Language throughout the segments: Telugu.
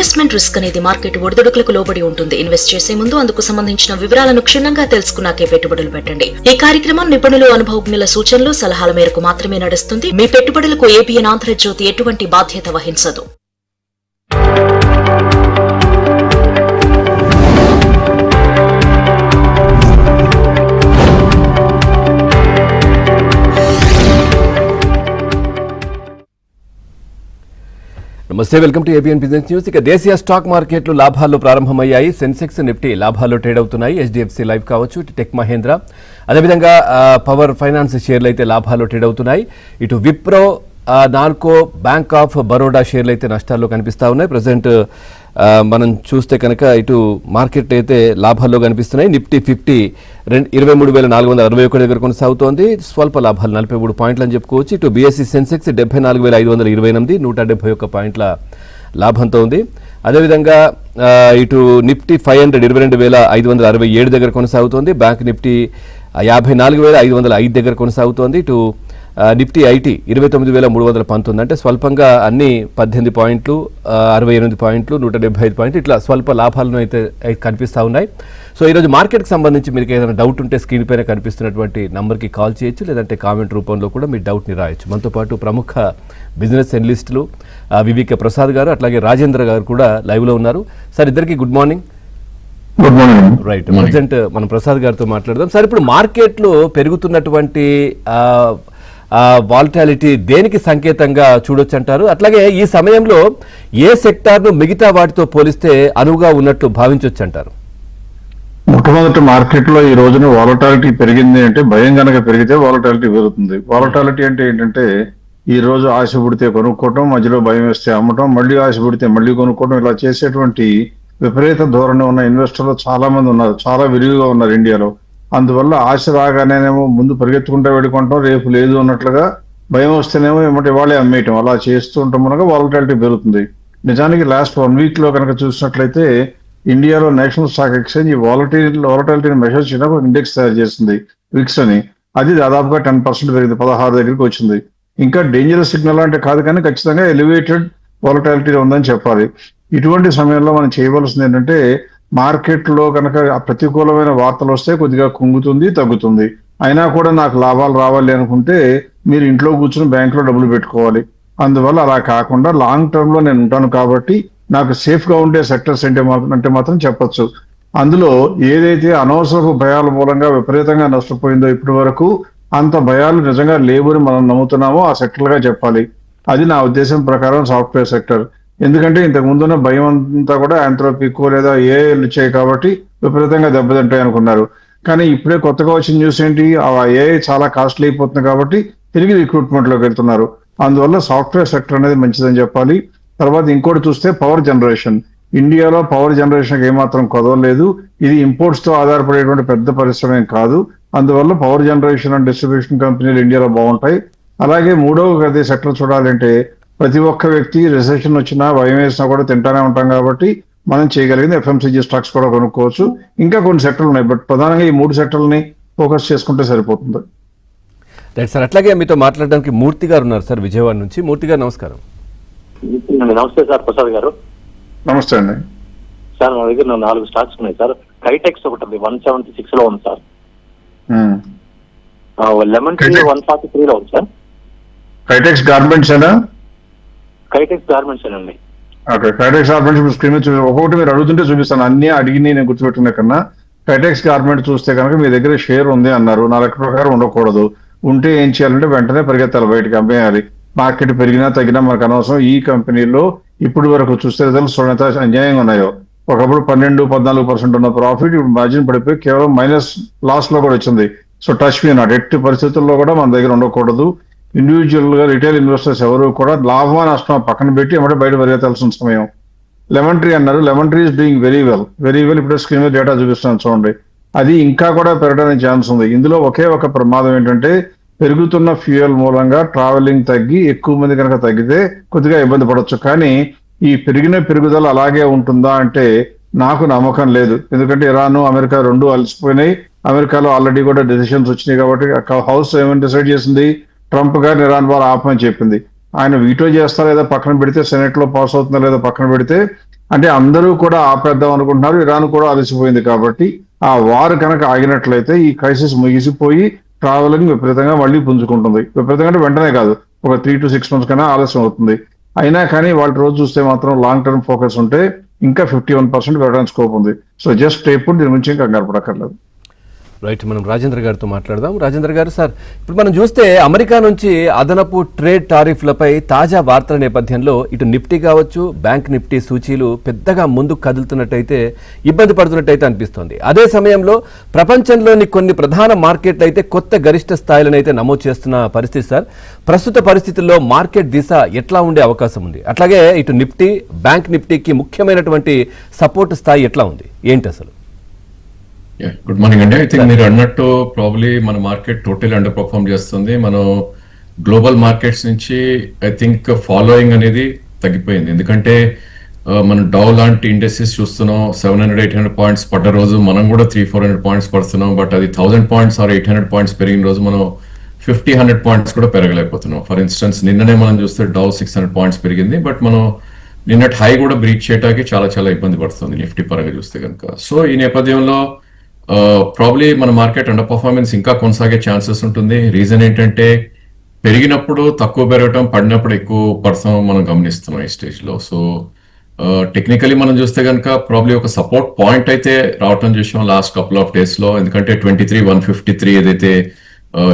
ఇన్వెస్ట్మెంట్ రిస్క్ అనేది మార్కెట్ ఒడిదుడుకులకు లోబడి ఉంటుంది. ఇన్వెస్ట్ చేసే ముందు అందుకు సంబంధించిన వివరాలను క్షుణ్ణంగా తెలుసుకున్నాకే పెట్టుబడులు పెట్టండి. ఈ కార్యక్రమం నిపుణులు, అనుభవజ్ఞుల సూచనలు, సలహాల మేరకు మాత్రమే నడుస్తుంది. మీ పెట్టుబడులకు ఏబిఎన్ ఆంధ్రజ్యోతి ఎటువంటి బాధ్యత వహించదు. నమస్తే, welcome to ABN business news. ఇక దేశీయ స్టాక్ మార్కెట్లు లాభాల్లో ప్రారంభమయ్యాయి. సెన్సెక్స్, నిఫ్టీ లాభాల్లో ట్రేడ్ అవుతున్నాయి. హెచ్డిఎఫ్సి లైఫ్ కావచ్చు, టెక్ మహేంద్ర, అదేవిధంగా పవర్ ఫైనాన్స్ షేర్లు అయితే లాభాల్లో ట్రేడ్ అవుతున్నాయి. ఇటు Wipro, narco, bank of Baroda షేర్లు అయితే నష్టాల్లో కనిపిస్తూ ఉన్నాయి. ప్రజెంట్ మనం చూస్తే కనుక ఇటు మార్కెట్ అయితే లాభాల్లో కనిపిస్తున్నాయి. నిఫ్టీ 50 23,461 దగ్గర కొనసాగుతోంది. స్వల్ప లాభాలు 43 పాయింట్లు అని చెప్పుకోవచ్చు. ఇటు బీఎస్సీ సెన్సెక్స్ 74,528 171 పాయింట్ల లాభంతో ఉంది. అదేవిధంగా ఇటు నిఫ్టీ 500 22,567 దగ్గర కొనసాగుతోంది. బ్యాంక్ నిఫ్టీ 54,505 దగ్గర కొనసాగుతోంది. ఇటు నిఫ్టీ ఐటీ 29,319, అంటే స్వల్పంగా అన్ని 18 పాయింట్లు, 68 పాయింట్లు, 175 పాయింట్లు, ఇట్లా స్వల్ప లాభాలను అయితే కనిపిస్తూ ఉన్నాయి. సో ఈరోజు మార్కెట్కి సంబంధించి మీకు ఏదైనా డౌట్ ఉంటే స్క్రీన్ పైన కనిపిస్తున్నటువంటి నంబర్కి కాల్ చేయొచ్చు, లేదంటే కామెంట్ రూపంలో కూడా మీ డౌట్ని రాయొచ్చు. మనతో పాటు ప్రముఖ బిజినెస్ అనలిస్టులు వివిక ప్రసాద్ గారు, అట్లాగే రాజేంద్ర గారు కూడా లైవ్లో ఉన్నారు. సార్, ఇద్దరికి good morning. Good morning. Right, present మనం ప్రసాద్ గారితో మాట్లాడదాం. సార్, ఇప్పుడు మార్కెట్లో పెరుగుతున్నటువంటి వాలటాలిటీ దేనికి సంకేతంగా చూడొచ్చు అంటారు? అట్లాగే ఈ సమయంలో ఏ సెక్టార్ను మిగతా వాటితో పోలిస్తే అనువుగా ఉన్నట్లు భావించవచ్చు అంటారు? మొట్టమొదటి మార్కెట్లో ఈ రోజున వాలటాలిటీ పెరిగింది అంటే, భయం కనుక పెరిగితే వాలటాలిటీ పెరుగుతుంది. వాలటాలిటీ అంటే ఏంటంటే, ఈ రోజు ఆశ పుడితే కొనుక్కోవటం, మధ్యలో భయం వేస్తే అమ్మటం, మళ్ళీ ఆశ పుడితే మళ్ళీ కొనుక్కోవటం, ఇలా చేసేటువంటి విపరీత ధోరణి ఉన్న ఇన్వెస్టర్లు చాలా మంది ఉన్నారు, చాలా విరివిగా ఉన్నారు ఇండియాలో. అందువల్ల ఆశ రాగానేమో ముందు పరిగెత్తుకుంటూ వెళ్ళుకుంటాం, రేపు లేదు అన్నట్లుగా, భయం వస్తేనేమో ఏమంటే వాళ్ళే అమ్మేయటం, అలా చేస్తూ ఉంటాం కనుక వాలటాలిటీ పెరుగుతుంది. నిజానికి లాస్ట్ 1 వీక్ లో కనుక చూసినట్లయితే ఇండియాలో నేషనల్ స్టాక్ ఎక్స్చేంజ్ ఈ వాలటాలిటీని మెజర్ చేయడానికి ఒక ఇండెక్స్ తయారు చేసింది, విక్స్ అని. అది దాదాపుగా 10% పెరిగింది, 16 దగ్గరికి వచ్చింది. ఇంకా డేంజరస్ సిగ్నల్ అంటే కాదు, కానీ ఖచ్చితంగా ఎలివేటెడ్ వాలటాలిటీ ఉందని చెప్పాలి. ఇటువంటి సమయంలో మనం చేయవలసింది ఏంటంటే, మార్కెట్లో కనుక ప్రతికూలమైన వార్తలు వస్తే కొద్దిగా కుంగుతుంది, తగ్గుతుంది. అయినా కూడా నాకు లాభాలు రావాలి అనుకుంటే మీరు ఇంట్లో కూర్చుని బ్యాంకులో డబ్బులు పెట్టుకోవాలి. అందువల్ల అలా కాకుండా లాంగ్ టర్మ్ లో నేను ఉంటాను కాబట్టి నాకు సేఫ్ గా ఉండే సెక్టర్స్ అంటే మాత్రం చెప్పొచ్చు. అందులో ఏదైతే అనవసరపు భయాల మూలంగా విపరీతంగా నష్టపోయిందో ఇప్పటి వరకు, అంత భయాలు నిజంగా లేవని మనం నమ్ముతున్నామో ఆ సెక్టర్గా చెప్పాలి. అది నా ఉద్దేశం ప్రకారం సాఫ్ట్వేర్ సెక్టర్. ఎందుకంటే ఇంతకు ముందున్న భయం అంతా కూడా ఆంథ్రోపికో లేదా ఏఐలు వచ్చాయి కాబట్టి విపరీతంగా దెబ్బతింటాయి అనుకున్నారు. కానీ ఇప్పుడే కొత్తగా వచ్చిన న్యూస్ ఏంటి, ఆ ఏఐ చాలా కాస్ట్లీ అయిపోతుంది కాబట్టి తిరిగి రిక్రూట్మెంట్ లోకి వెళ్తున్నారు. అందువల్ల సాఫ్ట్వేర్ సెక్టర్ అనేది మంచిదని చెప్పాలి. తర్వాత ఇంకోటి చూస్తే పవర్ జనరేషన్. ఇండియాలో పవర్ జనరేషన్ ఏమాత్రం కొదవలేదు. ఇది ఇంపోర్ట్స్ తో ఆధారపడేటువంటి పెద్ద పరిశ్రమ కాదు. అందువల్ల పవర్ జనరేషన్ అండ్ డిస్ట్రిబ్యూషన్ కంపెనీలు ఇండియాలో బాగుంటాయి. అలాగే మూడవ సెక్టర్ చూడాలంటే, ప్రతి ఒక్క వ్యక్తి రిసెషన్ వచ్చినా, భయం వేసినా కూడా తింటానే ఉంటాం కాబట్టి మనం చేయగలిగింది ఎఫ్ఎంసీజీ స్టాక్స్ కూడా కొనుక్కోవచ్చు. ఇంకా కొన్ని సెక్టర్లు ఉన్నాయి, బట్ ప్రధానంగా ఈ 3 సెక్టర్లని ఫోకస్ చేసుకుంటే సరిపోతుంది. రైట్ సార్, అట్లాగే మీతో మాట్లాడడానికి మూర్తి గారు ఉన్నారు సార్, విజయవాడ నుంచి. మూర్తి గారు నమస్కారం. నమస్తే సార్, ప్రసాద్ గారు. నమస్తే అండి. సార్, మా దగ్గర 4 స్టాక్స్ ఉన్నాయి సార్. కైటెక్స్ ఒకటి 176 లో ఉంది సార్. లెమన్ ట్రీ 143 లో ఉంది సార్. కైటెక్స్ గార్మెంట్స్ ఏనా? కైటెక్స్ గార్మెంట్స్ అండి. ఓకే, కైటెక్స్ గార్మెంట్స్ స్క్రీన్ మీద ఒక్కొక్కటి మీరు అడుగుతుంటే చూపిస్తాను. అన్ని అడిగి నేను గుర్తుపెట్టుకునే కన్నా కైటెక్స్ గార్మెంట్ చూస్తే కనుక మీ దగ్గర షేర్ ఉంది అన్నారు. నా లెక్క ప్రకారం ఉండకూడదు. ఉంటే ఏం చేయాలంటే వెంటనే పరిగెత్తాలి, బయటకు అమ్మేయాలి. మార్కెట్ పెరిగినా తగ్గినా మనకు అనవసరం. ఈ కంపెనీలో ఇప్పటి వరకు చూస్తే రిజల్ట్స్ ఎంత అన్యాయంగా ఉన్నాయో. ఒకప్పుడు 12-14% ఉన్న ప్రాఫిట్ ఇప్పుడు మార్జిన్ పడిపోయి కేవలం మైనస్ లాస్ లో కూడా వచ్చింది. So touch me not. ఎట్టి పరిస్థితుల్లో కూడా మన దగ్గర ఉండకూడదు. ఇండివిజువల్ గా రిటైల్ ఇన్వెస్టర్స్ ఎవరు కూడా లాభమా నష్టం పక్కన పెట్టి ఏమంటే బయట పరిగెత్తాల్సిన సమయం. లెమన్ ట్రీ అన్నారు. Lemon tree is doing very well. ఇప్పుడు స్క్రీన్ మీద డేటా చూపిస్తున్నాను చూడండి. అది ఇంకా కూడా పెరగడానికి ఛాన్స్ ఉంది. ఇందులో ఒకే ఒక ప్రమాదం ఏంటంటే, పెరుగుతున్న ఫ్యూయల్ మూలంగా ట్రావెలింగ్ తగ్గి ఎక్కువ మంది కనుక తగ్గితే కొద్దిగా ఇబ్బంది పడవచ్చు. కానీ ఈ పెరుగుదల అలాగే ఉంటుందా అంటే నాకు నమ్మకం లేదు. ఎందుకంటే ఇరాన్, అమెరికా 2 అలసిపోయినాయి. అమెరికాలో ఆల్రెడీ కూడా డెసిషన్స్ వచ్చినాయి కాబట్టి హౌస్ ఏమైనా డిసైడ్ చేసింది, ట్రంప్ గారిని ఇరాన్ వాళ్ళు ఆపమని చెప్పింది. ఆయన వీటో చేస్తారా లేదా పక్కన పెడితే, సెనెట్ లో పాస్ అవుతుందా లేదా పక్కన పెడితే, అంటే అందరూ కూడా ఆపేద్దాం అనుకుంటున్నారు. ఇరాన్ కూడా అలసిపోయింది కాబట్టి ఆ వార్ కనుక ఆగినట్లయితే ఈ క్రైసిస్ ముగిసిపోయి ట్రావెలింగ్ విపరీతంగా మళ్ళీ పుంజుకుంటుంది. విపరీతంగా అంటే వెంటనే కాదు, ఒక 3 to 6 months కన్నా ఆలస్యం అవుతుంది. అయినా కానీ వాళ్ళ రోజు చూస్తే మాత్రం లాంగ్ టర్మ్ ఫోకస్ ఉంటే ఇంకా 51% పెరగడానికి స్కోప్ ఉంది. సో జస్ట్ ఎప్పుడు దీని గురించి ఇంకా కంగారు పడక్కర్లేదు. రైట్, మనం రాజేంద్ర గారితో మాట్లాడదాం. రాజేంద్ర గారు, సార్, ఇప్పుడు మనం చూస్తే అమెరికా నుంచి అదనపు ట్రేడ్ టారిఫ్లపై తాజా వార్తల నేపథ్యంలో ఇటు నిఫ్టీ కావచ్చు, బ్యాంక్ నిఫ్టీ సూచీలు పెద్దగా ముందుకు కదులుతున్నట్టయితే, ఇబ్బంది పడుతున్నట్టయితే అనిపిస్తోంది. అదే సమయంలో ప్రపంచంలోని కొన్ని ప్రధాన మార్కెట్లు అయితే కొత్త గరిష్ట స్థాయిలను అయితే నమోదు చేస్తున్న పరిస్థితి. సార్, ప్రస్తుత పరిస్థితుల్లో మార్కెట్ దిశ ఎట్లా ఉండే అవకాశం ఉంది? అట్లాగే ఇటు నిఫ్టీ, బ్యాంక్ నిఫ్టీకి ముఖ్యమైనటువంటి సపోర్ట్ స్థాయి ఎట్లా ఉంది, ఏంటి అసలు? గుడ్ మార్నింగ్ అండి. ఐ థింక్ మీరు అన్నట్టు ప్రాబ్లీ మన మార్కెట్ టోటల్ అండర్ పర్ఫార్మ్ చేస్తుంది. మనం గ్లోబల్ మార్కెట్స్ నుంచి ఐ థింక్ ఫాలోయింగ్ అనేది తగ్గిపోయింది. ఎందుకంటే మనం డౌ లాంటి ఇండస్ట్రీస్ చూస్తున్నాం, 700-800 పాయింట్స్ పడ్డ రోజు మనం కూడా 300-400 పాయింట్స్ పడుతున్నాం. బట్ అది 1000 పాయింట్స్ ఆర్ 800 పాయింట్స్ పెరిగిన రోజు మనం 50-100 పాయింట్స్ కూడా పెరగలేకపోతున్నాం. ఫర్ ఇన్స్టెన్స్ నిన్ననే మనం చూస్తే డౌ 600 పాయింట్స్ పెరిగింది, బట్ మనం నిన్నటి హై కూడా బ్రీచ్ చేయడానికి చాలా చాలా ఇబ్బంది పడుతుంది నిఫ్టీ పరంగా చూస్తే కనుక. సో ఈ నేపథ్యంలో ప్రాబ్లీ మన మార్కెట్ అండర్ పర్ఫార్మెన్స్ ఇంకా కొనసాగే ఛాన్సెస్ ఉంటుంది. రీజన్ ఏంటంటే పెరిగినప్పుడు తక్కువ పెరగటం, పడినప్పుడు ఎక్కువ పడతాం మనం గమనిస్తున్నాం ఈ స్టేజ్ లో. సో టెక్నికలీ మనం చూస్తే కనుక ప్రాబ్లీ ఒక సపోర్ట్ పాయింట్ అయితే రావటం చూసాం లాస్ట్ కపుల్ ఆఫ్ డేస్ లో. ఎందుకంటే 23,153 ఏదైతే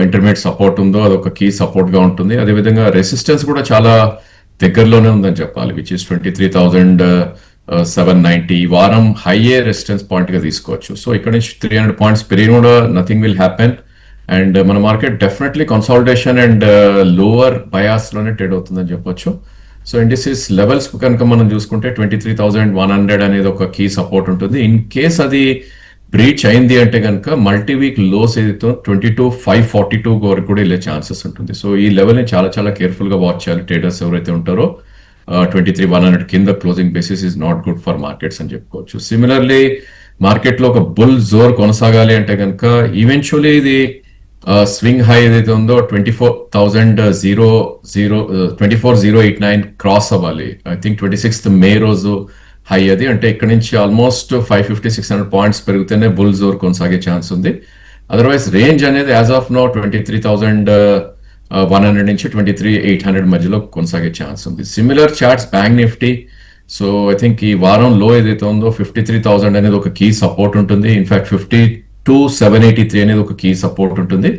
ఇంటర్మీడియట్ సపోర్ట్ ఉందో అదొక కీ సపోర్ట్ గా ఉంటుంది. అదేవిధంగా రెసిస్టెన్స్ కూడా చాలా దగ్గరలోనే ఉందని చెప్పాలి, విచ్ ఇస్ 23,790. ఈ వారం హైయే రెసిస్టెన్స్ పాయింట్ గా తీసుకోవచ్చు. సో ఇక్కడ నుంచి 300 పాయింట్స్ పెరిగిన కూడా నథింగ్ విల్ హ్యాపెన్. అండ్ మన market definitely consolidation and lower bias లోనే ట్రేడ్ అవుతుందని చెప్పొచ్చు. సో ఇండిసిస్ లెవెల్స్ కనుక మనం చూసుకుంటే 23,100 అనేది ఒక కీ సపోర్ట్ ఉంటుంది. ఇన్ కేస్ అది బ్రీచ్ అయింది అంటే కనుక మల్టీ వీక్ లోస్ ఏదైతే 22,542 వరకు కూడా వెళ్ళే ఛాన్సెస్ ఉంటుంది. సో ఈ లెవెల్ ని చాలా చాలా కేర్ఫుల్ గా వాచ్ చేయాలి ట్రేడర్స్ ఎవరైతే ఉంటారో. 23,100 కింద closing basis is not good for markets అని చెప్పుకోవచ్చు. సిమిలర్లీ మార్కెట్ లో ఒక బుల్ జోర్ కొనసాగాలి అంటే కనుక ఈవెన్చువలీ ఇది స్వింగ్ హై ఏదైతే ఉందో 24,089 క్రాస్ అవ్వాలి. ఐ థింక్ 26th మే రోజు హై అది. అంటే ఇక్కడ నుంచి ఆల్మోస్ట్ 550-600 పాయింట్స్ పెరిగితేనే బుల్ జోర్ కొనసాగే ఛాన్స్ ఉంది. అదర్వైజ్ రేంజ్ అనేది యాజ్ ఆఫ్ నో 23,100 నుంచి 23,800 మధ్యలో కొనసాగే ఛాన్స్ ఉంది. Similar charts bank Nifty. So I think ఈ వారం లో ఏదైతే ఉందో 53,000 అనేది ఒక కీ సపోర్ట్ ఉంటుంది. ఇన్ఫాక్ట్ 52,783 అనేది ఒక కీ సపోర్ట్ ఉంటుంది.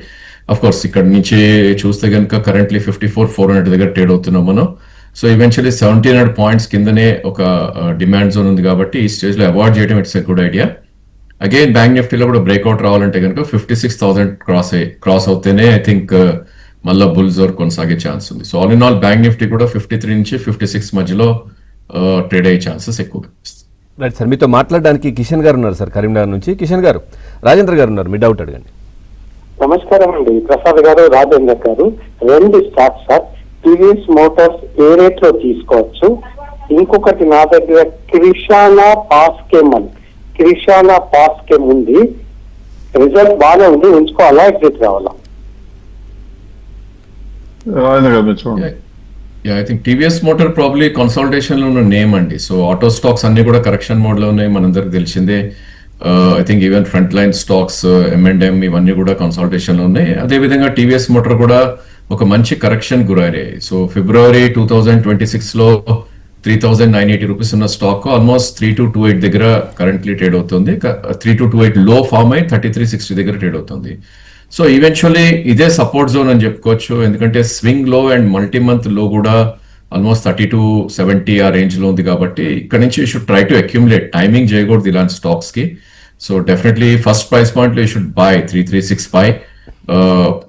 అఫ్ కోర్స్ ఇక్కడ నుంచి చూస్తే కనుక కరెంట్లీ 54,400 దగ్గర ట్రేడ్ అవుతున్నాం మనం. సో ఈవెన్చువల్లీ 1,700 పాయింట్స్ కిందనే ఒక డిమాండ్ జోన్ ఉంది కాబట్టి ఈ స్టేజ్ లో అవాయిడ్ చేయడం it's a good idea. Again bank నిఫ్టీలో కూడా బ్రేక్అవుట్ రావాలంటే కనుక 56,000 క్రాస్ అవుతేనే ఐ థింక్ మళ్ళా బుల్ జోర్ కొనసాగే ఛాన్స్ ఉంది. So all in all bank Nifty కూడా 53 నుంచి 56 మధ్యలో ట్రేడ్ అయ్యే ఛాన్సెస్ ఎక్కువగా. రైట్ సార్, మీతో మాట్లాడడానికి కిషన్ గారు ఉన్నారు సార్, కరీంనగర్ నుంచి. కిషన్ గారు, రాజేంద్ర గారు ఉన్నారు, మీ డౌట్ అడగండి. నమస్కారం అండి ప్రసాద్ గారు, రాజేంద్ర గారు. 2 స్టాక్స్ సార్. టీవీఎస్ మోటార్స్ ఏ రేట్ లో తీసుకోవచ్చు? ఇంకొకటి నా దగ్గర క్రిషానా పాస్కేమ్ ఉంది. రిజల్ట్ బాగానే ఉంది, ఉంచుకోవాలా ఎగ్జిట్ కావాలా? I think TVS motor probably consolidation లో ఉన్న నేమ్ అండి. సో ఆటో స్టాక్స్ అన్ని కూడా కరెక్షన్ మోడ్ లో ఉన్నాయి, మనందరికి తెలిసిందే. I think even front line stocks M&M ఇవన్నీ కూడా కన్సాలిడేషన్ లో ఉన్నాయి. అదేవిధంగా టీవీఎస్ మోటార్ కూడా ఒక మంచి కరెక్షన్ గురయ్యాయి. సో ఫిబ్రవరి 2026 లో 3,980 రూపీస్ ఉన్న స్టాక్ ఆల్మోస్ట్ 3,228 దగ్గర కరెంట్లీ ట్రేడ్ అవుతుంది. 3,228 లో ఫామ్ అయి 3360 దగ్గర ట్రేడ్ అవుతుంది. సో ఈవెన్చువల్లీ ఇదే సపోర్ట్ జోన్ అని చెప్పుకోవచ్చు. ఎందుకంటే స్వింగ్ లో అండ్ మల్టీ మంత్ లో కూడా ఆల్మోస్ట్ 30-70 ఆ రేంజ్ లో ఉంది కాబట్టి ఇక్కడ నుంచి you should try to accumulate. Timing చేయకూడదు ఇలాంటి స్టాక్స్ కి. So definitely first price point లో you should buy 3,365.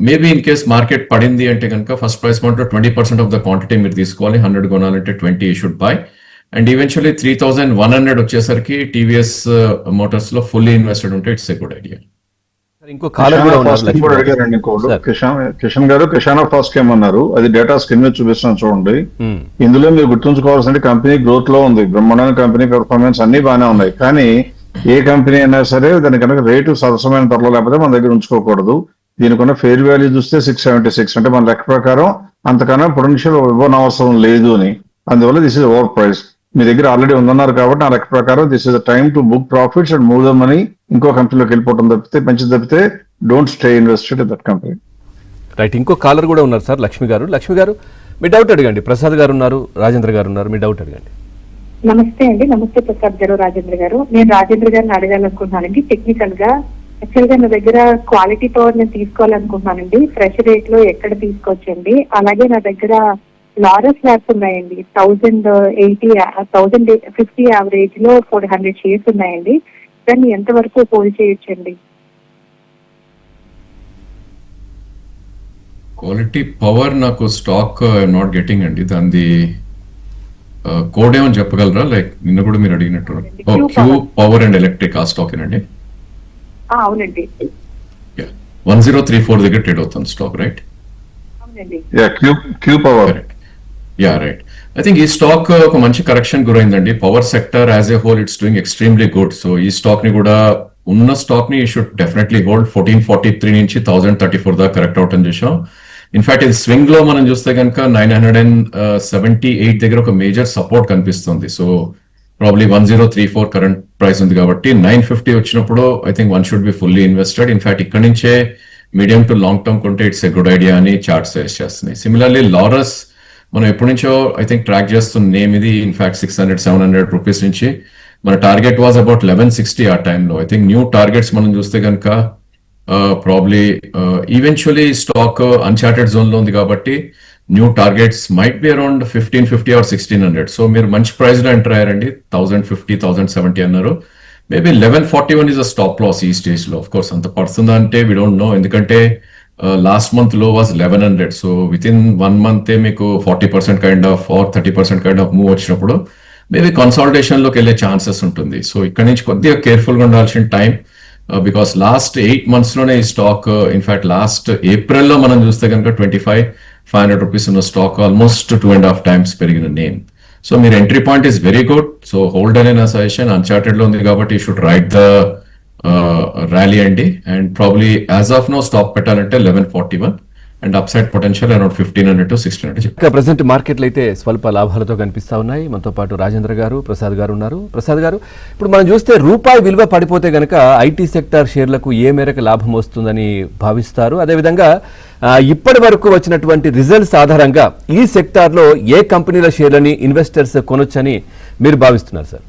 Maybe in case market పడింది అంటే కనుక ఫస్ట్ ప్రైస్ పాయింట్ లో 20% ఆఫ్ ద క్వాంటిటీ మీరు తీసుకోవాలి. 100 కొనాలంటే 20 you should by. And eventually 3,100 వచ్చేసరికి టీవీఎస్ మోటార్స్ లో ఫుల్లీ ఇన్వెస్టెడ్ ఉంటే ఇట్స్ ఎ గుడ్ ఐడియా. ఇంకో కాలర్ కూడా ఉన్నారు, అడిగారండి ఇంకోటి. కిషన్ గారు కిషానా పాస్కేమ్ అన్నారు, అది డేటా స్క్రీన్ మీద చూపిస్తున్నాను చూడండి. ఇందులో మీరు గుర్తుంచుకోవాల్సిన కంపెనీ గ్రోత్ లో ఉంది, బ్రహ్మాండమైన కంపెనీ, పెర్ఫార్మెన్స్ అన్ని బాగానే ఉన్నాయి. కానీ ఏ కంపెనీ అయినా సరే దాని కనుక రేటు సరసమైన ధరలో లేకపోతే మన దగ్గర ఉంచుకోకూడదు. దీనికున్న ఫెయిర్ వాల్యూ చూస్తే 676, అంటే మన లెక్క ప్రకారం అంతకన్నా పొటెన్షియల్ ఇవ్వనవసరం లేదు అని. అందువల్ల దిస్ ఇస్ ఓవర్ ప్రైస్. మీ దగ్గర ఆల్రెడీ ఉందన్నారు కాబట్టి ఆ లెక్క ప్రకారం this is the time to book profits and move the money ఇంకో కంపెనీలోకి వెళ్ళిపోవడం తప్పితే మంచిది తప్పితే don't stay invested in that company. Right, ఇంకో కాలర్ కూడా ఉన్నారు సార్, లక్ష్మి గారు. లక్ష్మి గారు, మీ డౌట్ అడగండి. ప్రసాద్ గారు ఉన్నారు, రాజేంద్ర గారు ఉన్నారు, మీ డౌట్ అడగండి. నమస్తే అండి. నమస్తే ప్రసాద్ గారు, రాజేంద్ర గారు. నేను రాజేంద్ర గారిని అడగాలనుకుంటున్నానండి. టెక్నికల్ గా యాక్చువల్ గా నా దగ్గర క్వాలిటీ పవర్ నేను తీసుకోవాలనుకుంటున్నానండి. ఫ్రెష్ రేట్ లో ఎక్కడ తీసుకోవచ్చండి? అలాగే నా దగ్గర లారస్ ల్యాబ్స్ ఉన్నాయండి. 1050 యావరేజ్ లో 400 షేర్స్ ఉన్నాయండి. దాన్ని ఎంత వరకు హోల్డ్ చేయొచ్చండి? క్వాలిటీ పవర్ నాకు స్టాక్ నాట్ గెటింగ్ అండి. దాని కోడ్ ఏమని చెప్పగలరా? లైక్ నిన్న కూడా మీరు అడిగినట్టు క్యూ పవర్ అండ్ ఎలక్ట్రిక్ ఆ స్టాక్ ఏనండి? అవునండి, 1034 దగ్గర ట్రేడ్ అవుతుంది స్టాక్, రైట్? అవునండి. Q power. Yeah, right. I think ఈ స్టాక్ ఒక మంచి కరెక్షన్ గురైందండి. Power sector as a whole it's doing extremely good. So ఈ స్టాక్ ని కూడా ఉన్న స్టాక్ ని షుడ్ డెఫినెట్లీ హోల్డ్. 1443 నుంచి 1034 దాకా కరెక్ట్ అవుట్ అని చూసాం. ఇన్ఫాక్ట్ ఇది స్వింగ్ లో మనం చూస్తే కనుక 978 దగ్గర ఒక మేజర్ సపోర్ట్ కనిపిస్తుంది. సో ప్రాబ్లీ 1034 కరెంట్ ప్రైస్ ఉంది కాబట్టి 950 వచ్చినప్పుడు I think one should be fully invested. In fact ఇక్కడ నుంచే మీడియం టు లాంగ్ టర్మ్ కొంటే ఇట్స్ ఎ గుడ్ ఐడియా అని చార్ట్ సజెస్ట్ చేస్తున్నాయి. సిమిలర్లీ లారస్ మనం ఎప్పటి నుంచో ఐ థింక్ ట్రాక్ చేస్తున్న నేమ్ ఇది. ఇన్ఫాక్ట్ 600-700 రూపీస్ నుంచి మన టార్గెట్ వాజ్ అబౌట్ 1160 ఆ టైంలో. ఐ థింక్ న్యూ టార్గెట్స్ మనం చూస్తే కనుక probably eventually stock uncharted zone లో ఉంది కాబట్టి new targets might be around 1550 or 1600. So మీరు మంచి ప్రైస్ లో ఎంటర్ అయ్యారండి. 1050, 1070 అన్నారు. Maybe 1141 is a stop loss ఈ స్టేజ్ లో. ఆఫ్ కోర్స్ అంత పడుతుందా అంటే వీ డోంట్ నో, ఎందుకంటే లాస్ట్ మంత్ లో was 1100. So within 1 month మీకు 40% kind of or 30% kind of move వచ్చినప్పుడు మేబీ కన్సాలిడేషన్ లోకి వెళ్ళే ఛాన్సెస్ ఉంటుంది. సో ఇక్కడ నుంచి కొద్దిగా కేర్ఫుల్ గా ఉండాల్సిన టైం. బికాస్ లాస్ట్ 8 months లోనే ఈ స్టాక్ ఇన్ఫాక్ట్ లాస్ట్ ఏప్రిల్ లో మనం చూస్తే కనుక 2500 రూపీస్ ఉన్న స్టాక్ ఆల్మోస్ట్ 2.5 times పెరిగిన నేమ్. సో మీరు entry point is very good. So hold అనే నా సజెషన్. అన్చార్టెడ్ లో ఉంది కాబట్టి you should ride the rally అండి. And probably as of now stock పెట్టాలంటే 1141 and upside potential around 1500 to 1600. ఇంకా ప్రెసెంట్ మార్కెట్లు అయితే స్వల్ప లాభాలతో కనిపిస్తా ఉన్నాయి. మనతో పాటు రాజేంద్ర గారు, ప్రసాద్ గారు ఉన్నారు. ప్రసాద్ గారు, ఇప్పుడు మనం చూస్తే రూపాయి విలువ పడిపోతే గనక ఐటీ సెక్టార్ షేర్లకు ఏ మేరకు లాభం వస్తుందని భావిస్తారు? అదేవిధంగా ఇప్పటి వరకు వచ్చినటువంటి రిజల్ట్స్ ఆధారంగా ఈ సెక్టార్లో ఏ కంపెనీల షేర్లని ఇన్వెస్టర్స్ కొనొచ్చని మీరు భావిస్తున్నారు సార్?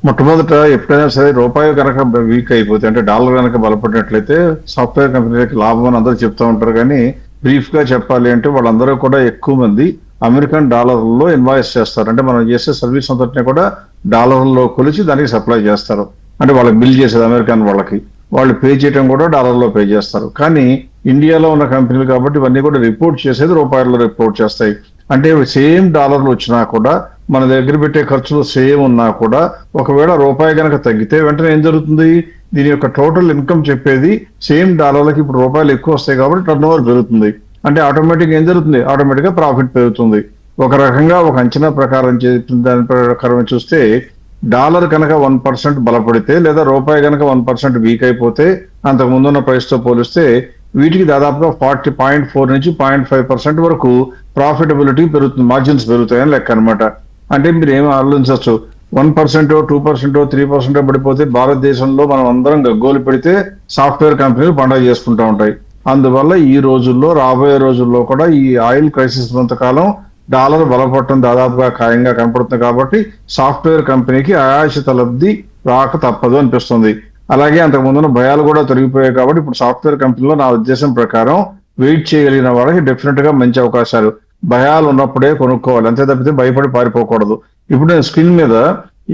మొట్టమొదట ఎప్పుడైనా సరే రూపాయి కనుక వీక్ అయిపోతే, అంటే డాలర్ కనుక బలపడినట్లయితే సాఫ్ట్వేర్ కంపెనీలకు లాభం అని అందరూ చెప్తా ఉంటారు. కానీ బ్రీఫ్ గా చెప్పాలి అంటే వాళ్ళందరూ కూడా ఎక్కువ మంది అమెరికన్ డాలర్లలో ఇన్వాయిస్ చేస్తారు. అంటే మనం చేసే సర్వీస్ అంతటిని కూడా డాలర్లో కొలిచి దానికి సప్లై చేస్తారు. అంటే వాళ్ళకి బిల్ చేసేది అమెరికన్ వాళ్ళకి, వాళ్ళు పే చేయడం కూడా డాలర్లో పే చేస్తారు. కానీ ఇండియాలో ఉన్న కంపెనీలు కాబట్టి ఇవన్నీ కూడా రిపోర్ట్ చేసేది రూపాయల్లో రిపోర్ట్ చేస్తాయి. అంటే సేమ్ డాలర్లు వచ్చినా కూడా మన దగ్గర పెట్టే ఖర్చులు సేమ్ ఉన్నా కూడా ఒకవేళ రూపాయి కనుక తగ్గితే వెంటనే ఏం జరుగుతుంది? దీని యొక్క టోటల్ ఇన్కమ్ చెప్పేది సేమ్ డాలర్లకి ఇప్పుడు రూపాయలు ఎక్కువ వస్తాయి కాబట్టి టర్న్ ఓవర్ పెరుగుతుంది. అంటే ఆటోమేటిక్ ఏం జరుగుతుంది? ఆటోమేటిక్ గా ప్రాఫిట్ పెరుగుతుంది. ఒక రకంగా ఒక అంచనా ప్రకారం దాని ప్రకారం చూస్తే డాలర్ కనుక 1% బలపడితే లేదా రూపాయి కనుక 1% వీక్ అయిపోతే అంతకు ముందున్న ప్రైస్ తో పోలిస్తే వీటికి దాదాపుగా 40.4 నుంచి 0.5% వరకు ప్రాఫిటబిలిటీ పెరుగుతుంది, మార్జిన్స్ పెరుగుతాయని లెక్క అనమాట. అంటే మీరు ఏమి ఆలోచించవచ్చు, 1%, 2%, 3% పడిపోతే భారతదేశంలో మనం అందరం గగ్గోలు పెడితే సాఫ్ట్వేర్ కంపెనీలు పండుగ చేసుకుంటూ ఉంటాయి. అందువల్ల ఈ రోజుల్లో రాబోయే రోజుల్లో కూడా ఈ ఆయిల్ క్రైసిస్ ఉన్నంతకాలం డాలర్ బలపడటం దాదాపుగా ఖాయంగా కనపడుతుంది. కాబట్టి సాఫ్ట్వేర్ కంపెనీకి ఆయాచిత లబ్ధి రాక తప్పదు అనిపిస్తుంది. అలాగే అంతకు ముందున్న భయాలు కూడా తొలగిపోయాయి కాబట్టి ఇప్పుడు సాఫ్ట్వేర్ కంపెనీలో నా ఉద్దేశం ప్రకారం వెయిట్ చేయగలిగిన వాళ్ళకి డెఫినెట్ గా మంచి అవకాశాలు. భయాలు ఉన్నప్పుడే కొనుక్కోవాలి, అంతే తప్పితే భయపడి పారిపోకూడదు. ఇప్పుడు నేను స్క్రీన్ మీద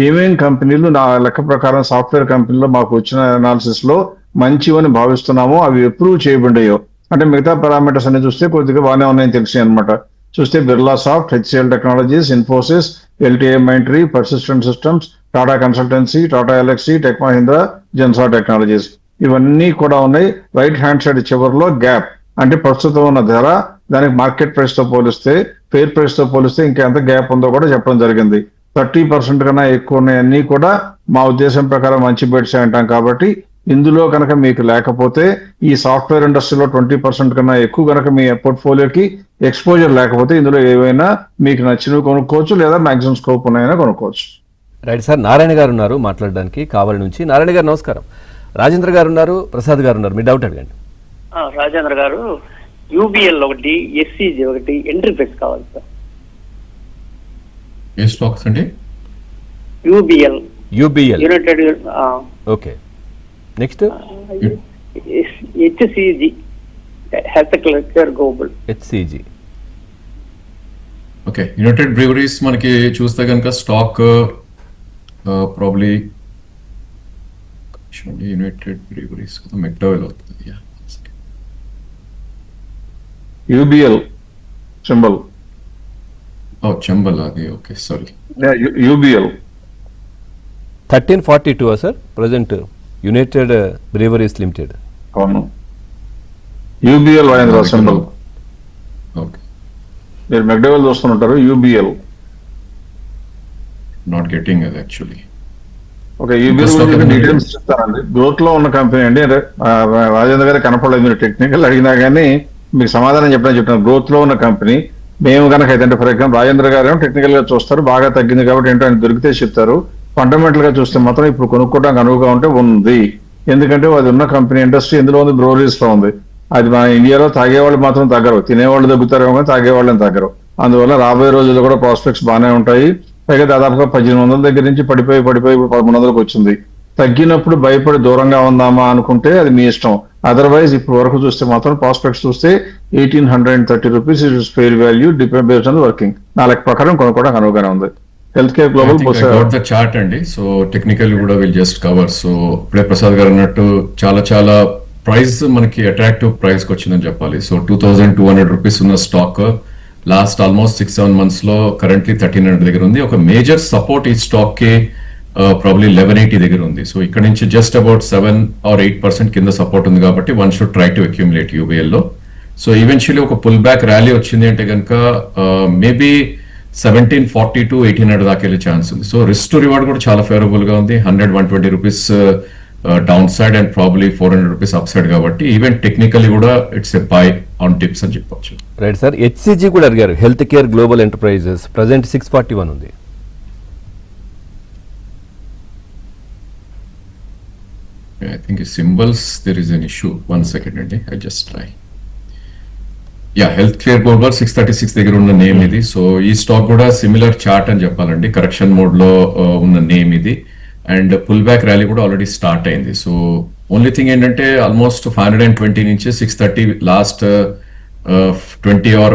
ఏమేం కంపెనీలు నా లెక్క ప్రకారం సాఫ్ట్వేర్ కంపెనీలో మాకు వచ్చిన అనాలిసిస్ లో మంచివని భావిస్తున్నామో అవి అప్రూవ్ చేయబడ్డాయో, అంటే మిగతా పారామీటర్స్ అన్ని చూస్తే కొద్దిగా బాగానే ఉన్నాయని తెలిసాయి అనమాట. చూస్తే Birla soft, HCl technologies, Infosys, LTI Mindtree, persistent systems, Tata consultancy, Tata LXI, tech Mahindra, Zensar technologies ఇవన్నీ కూడా ఉన్నాయి. రైట్ హ్యాండ్ సైడ్ చివరిలో గ్యాప్, అంటే ప్రస్తుతం ఉన్న ధర దానికి మార్కెట్ ప్రైస్ తో పోలిస్తే, ఫెయిర్ ప్రైస్ తో పోలిస్తే ఇంకా ఎంత గ్యాప్ ఉందో కూడా చెప్పడం జరిగింది. 30% కన్నా ఎక్కువ ఉన్నాయన్నీ కూడా మా ఉద్దేశం ప్రకారం మంచి బెట్స్ అంటాం. కాబట్టి ఇందులో కనుక మీకు లేకపోతే ఈ సాఫ్ట్వేర్ ఇండస్ట్రీలో 20% కన్నా ఎక్కువ కనుక మీ పోర్ట్ఫోలియోకి ఎక్స్పోజర్ లేకపోతే ఇందులో ఏవైనా మీకు నచ్చినవి కొనుక్కోవచ్చు, లేదా మాక్సిమం స్కోప్ ఉన్నాయైనా కొనుక్కోవచ్చు. రైట్ సార్, నారాయణ గారు ఉన్నారు మాట్లాడడానికి కావాలి నుంచి. నారాయణ గారు నమస్కారం. రాజేంద్ర గారు ఉన్నారు, ప్రసాద్ గారు ఉన్నారు, మీ డౌట్ అడగండి. రాజేంద్ర గారు, యూబిఎల్ ఒకటి, ఎస్సీజీ ఒకటి, ఎంట్రీ ప్రైస్ కావాలి సార్. ఏ స్టాక్స్ అండి? UBL United, okay. Next HCG, health care global. HCG, okay. United breweries మనకి చూస్తే కనుక stock probably United breweries McDowell అవుతుంది. యూబిఎల్ సింబల్, చంబల్ అది, okay sorry. UBL 1342 sir present United breweries limited. అవును, యూబిఎల్ రాజేంద్ర సింబల్. ఓకే, మీరు మెక్డోవెల్ చూస్తుంటారు, యూబిఎల్. నాట్ గెటింగ్ అది యాక్చువల్లీ. ఓకే, యూబిఎల్ డీటెయిల్స్ చెప్తానండి. గ్రోత్ లో ఉన్న కంపెనీ అండి. రాజేంద్ర గారు కనపడలేదు, మీరు టెక్నికల్ అడిగినా కానీ మీకు సమాధానం చెప్తాను. గ్రోత్ లో ఉన్న కంపెనీ మేము కనుక అయితే ఫర్ ఎగ్జాంపుల్ రాజేంద్ర గారు ఏమో టెక్నికల్ గా చూస్తారు, బాగా తగ్గింది కాబట్టి ఏంటో ఆయన దొరికితే చెప్తారు. ఫండమెంటల్ గా చూస్తే మాత్రం ఇప్పుడు కొనుక్కోవడానికి అనువుగా ఉంటే ఉంది. ఎందుకంటే అది ఉన్న కంపెనీ ఇండస్ట్రీ ఎందులో ఉంది, బ్రోవరీస్ లో ఉంది. అది మన ఇండియాలో తాగేవాళ్ళు మాత్రం తగ్గరు, తినేవాళ్ళు తగ్గుతారేమో కానీ తాగేవాళ్ళని తగ్గరు. అందువల్ల రాబోయే రోజుల్లో కూడా ప్రాస్పెక్ట్స్ బాగానే ఉంటాయి. పైగా దాదాపుగా 1800 దగ్గర నుంచి పడిపోయి ఇప్పుడు 1100కి వచ్చింది. తగ్గినప్పుడు భయపడి దూరంగా ఉందామా అనుకుంటే అది మీ ఇష్టం. అదర్వైజ్ ఇప్పుడు వరకు చూస్తే మాత్రం ప్రాస్పెక్ట్స్ చూస్తే 1830 rupees is fair value depend based on working. నా లెక్క ప్రకారం కొనుక్కోవడానికి అనువుగానే ఉంది. హెల్త్ కేర్ గ్లోబల్ చార్ట్ అండి. సో టెక్నికల్ కూడా విల్ జస్ట్ కవర్. సో ఇప్పుడే ప్రసాద్ గారు అన్నట్టు చాలా ప్రైస్ మనకి అట్రాక్టివ్ ప్రైస్ కి వచ్చిందని చెప్పాలి. సో 2200 రూపీస్ ఉన్న స్టాక్ లాస్ట్ ఆల్మోస్ట్ 6-7 months లో కరెంట్లీ 1300 దగ్గర ఉంది. ఒక మేజర్ సపోర్ట్ ఈ స్టాక్ కి ప్రాబ్లీ 1180 దగ్గర ఉంది. సో ఇక్కడ నుంచి జస్ట్ అబౌట్ 7 or 8% కింద సపోర్ట్ ఉంది కాబట్టి one should try to accumulate UBL లో. సో ఈవెన్చువల్లీ ఒక పుల్ బ్యాక్ ర్యాలీ వచ్చింది అంటే కనుక మేబీ 1740 to 1800 దాకా వెళ్ళే ఛాన్స్ ఉంది. సో రిస్క్ టు రివార్డ్ కూడా చాలా ఫేవరబుల్ గా ఉంది. 100-120 rupees down side and probably 400 rupees up side కాబట్టి ఈవెన్ టెక్నికల్లీ కూడా it's a by on tips అని చెప్పొచ్చు. రైట్ సార్, హెచ్సిజి కూడా అడిగారు, health care global enterprises present 641 ఉంది. I think in symbols there is an issue. 1 second అండి, I just try. Health care global 636 దగ్గర ఉన్న నేమ్ ఇది. సో ఈ స్టాక్ కూడా సిమిలర్ చార్ట్ అని చెప్పాలండి, కరెక్షన్ మోడ్ లో ఉన్న నేమ్ ఇది. అండ్ పుల్ బ్యాక్ ర్యాలీ కూడా ఆల్రెడీ స్టార్ట్ అయింది. సో ఓన్లీ థింగ్ ఏంటంటే ఆల్మోస్ట్ 520 నుంచి 630 లాస్ట్ 20 or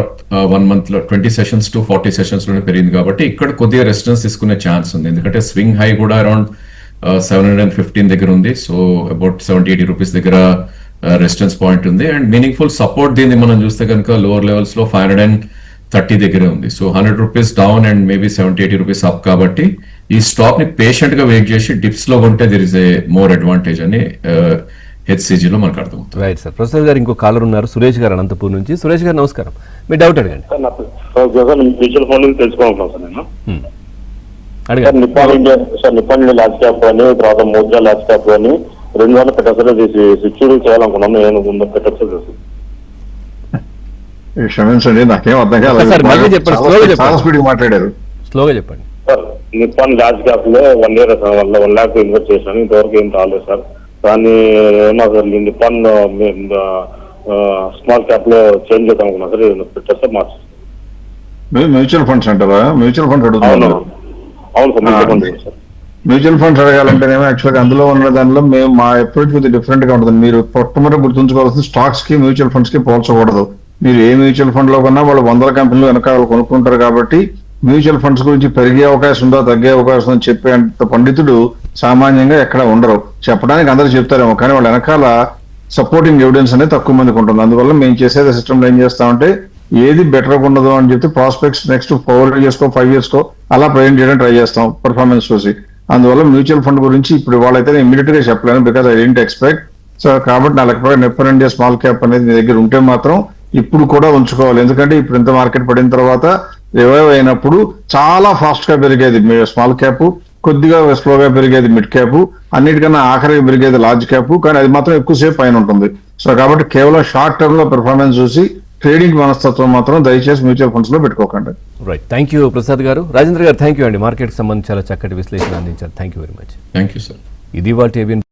1 month లో 20 sessions to 40 sessions లోనే పెరిగింది కాబట్టి ఇక్కడ కొద్దిగా రెసిస్టెన్స్ తీసుకునే ఛాన్స్ ఉంది. ఎందుకంటే స్వింగ్ హై కూడా అరౌండ్ 715 దగ్గర ఉంది. సో అబౌట్ 70-80 రూపీస్ దగ్గర రెసిస్టెన్స్ పాయింట్ ఉంది. అండ్ మీనింగ్ఫుల్ సపోర్ట్ దీన్ని మనం చూస్తే కనుక లోవర్ లెవెల్స్ లో 530 దగ్గరే ఉంది. So 100 rupees down and maybe 70-80 rupees up కాబట్టి ఈ స్టాక్ ని పేషెంట్ గా వెయిట్ చేసి డిప్స్ లో కొంటే there is a more advantage అని హెచ్సిజి లో మనకు అర్థమవుతుంది. రైట్ సార్, ప్రసాద్ గారు ఇంకో కాలర్ ఉన్నారు, సురేష్ గారు అనంతపూర్ నుంచి. సురేష్ గారు నమస్కారం, మీ డౌట్ అడగండి. మ్యూచువల్ ఫండ్ తెలుసుకోవాలనుకుంటున్నాను సార్ నేను. అడగండి. నిప్పాన్ ఇండియా లార్జ్ క్యాప్ అని, తర్వాత మోద్రా లార్జ్ క్యాప్ అని 200 పెట్టసలు చేసి సెక్యూరిటీ చేయాలనుకున్నాను. నేను ముందు పెట్టచ్చు చేసి. క్షమించండి, నాకేం అర్థం ఒకసారి మళ్ళీ చెప్పండి, స్లోగా కాలేదు, చెప్పండి. చాలా స్పీడ్ మాట్లాడారు. స్లోగా చెప్పండి. సార్ నిప్పాన్ లార్జ్ క్యాప్ లో 1 year వల్ల 1 lakh ఇన్వెస్ట్ చేశాను, ఇంతవరకు ఏం రాలేదు సార్. కానీ ఏమో సార్ నిప్పాన్ స్మాల్ క్యాప్ లో చేంజ్ చేద్దాం అనుకున్నా సార్, పెట్టేస్తే మార్చు. మ్యూచువల్ ఫండ్స్ అంటారా? మ్యూచువల్ ఫండ్స్ అడుగుతున్నారు. అవును sir, mutual fund sir. Mutual funds అడగాలంటేనేమో యాక్చువల్గా అందులో ఉన్న దానిలో మేము మా అప్రోచ్ కొద్దిగా డిఫరెంట్ గా ఉంటుంది. మీరు మొట్టమొదటి గుర్తుంచుకోవాల్సింది స్టాక్స్ కి మ్యూచువల్ ఫండ్స్ కి పోల్చకూడదు. మీరు ఏ మ్యూచువల్ ఫండ్ లో కొన్నా వాళ్ళు 100 కంపెనీలు వెనక వాళ్ళు కొనుక్కుంటారు కాబట్టి మ్యూచువల్ ఫండ్స్ గురించి పెరిగే అవకాశం ఉందా తగ్గే అవకాశం ఉందని చెప్పే అంత పండితుడు సామాన్యంగా ఎక్కడ ఉండరు. చెప్పడానికి అందరూ చెప్తారేమో కానీ వాళ్ళ వెనకాల సపోర్టింగ్ ఎవిడెన్స్ అనేది తక్కువ మందికి ఉంటుంది. అందువల్ల మేము చేసేది సిస్టమ్ ఏం చేస్తామంటే ఏది బెటర్ ఉండదు అని చెప్పి ప్రాస్పెక్ట్స్ నెక్స్ట్ 4 years 5 years అలా ప్రజెంట్ చేయడం ట్రై చేస్తాం పర్ఫార్మెన్స్ చూసి. అందువల్ల మ్యూచువల్ ఫండ్ గురించి ఇప్పుడు వాళ్ళైతే ఇమీడియట్ గా చెప్పలేను, because I didn't expect. So కాబట్టి నా లెక్క నిప్పాన్ ఇండియా స్మాల్ క్యాప్ అనేది మీ దగ్గర ఉంటే మాత్రం ఇప్పుడు కూడా ఉంచుకోవాలి. ఎందుకంటే ఇప్పుడు ఇంత మార్కెట్ పడిన తర్వాత రివైవ్ అయినప్పుడు చాలా ఫాస్ట్ గా పెరిగేది స్మాల్ క్యాప్. కొద్దిగా స్లోగా పెరిగేది మిడ్ క్యాప్, అన్నిటికన్నా ఆఖరికి పెరిగేది లార్జ్ క్యాప్, కానీ అది మాత్రం ఎక్కువసేపు పైన ఉంటుంది. సో కాబట్టి కేవలం షార్ట్ టర్మ్ లో పెర్ఫార్మెన్స్ చూసి ట్రేడింగ్ మనస్తత్వం మాత్రం దయచేసి మ్యూచువల్ ఫండ్స్ లో పెట్టుకోకండి. రైట్, థ్యాంక్ యూ ప్రసాద్ గారు. రాజేంద్ర గారు థ్యాంక్ యూ అండి, మార్కెట్కి సంబంధించి చాలా చక్కటి విశ్లేషణ అందించారు. Thank you very much. Thank you sir. ఇది వాటి